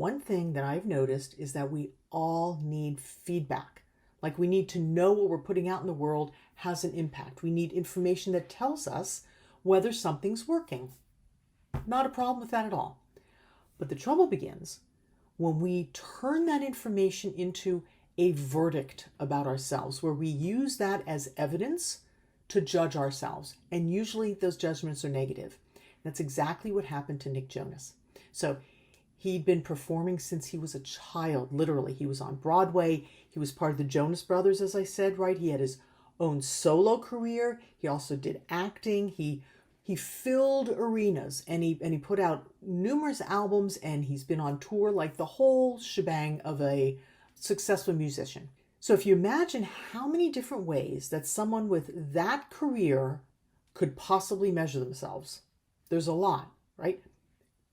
one thing that I've noticed is that we all need feedback. Like, we need to know what we're putting out in the world has an impact. We need information that tells us whether something's working. Not a problem with that at all. But the trouble begins when we turn that information into a verdict about ourselves, where we use that as evidence to judge ourselves. And usually those judgments are negative. That's exactly what happened to Nick Jonas. So he'd been performing since he was a child, literally. He was on Broadway. He was part of the Jonas Brothers, as I said, right? He had his own solo career. He also did acting. He filled arenas, and he put out numerous albums, and he's been on tour, like the whole shebang of a successful musician. So if you imagine how many different ways that someone with that career could possibly measure themselves, there's a lot, right?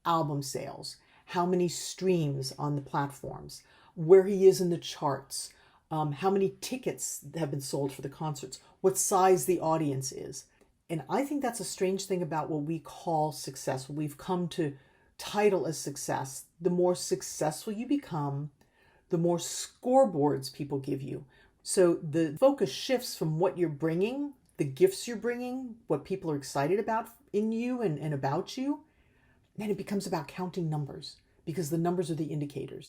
Album sales, how many streams on the platforms, where he is in the charts, how many tickets have been sold for the concerts, what size the audience is. And I think that's a strange thing about what we call success, what we've come to title as success. The more successful you become, the more scoreboards people give you. So the focus shifts from what you're bringing, the gifts you're bringing, what people are excited about in you and about you. Then it becomes about counting numbers, because the numbers are the indicators.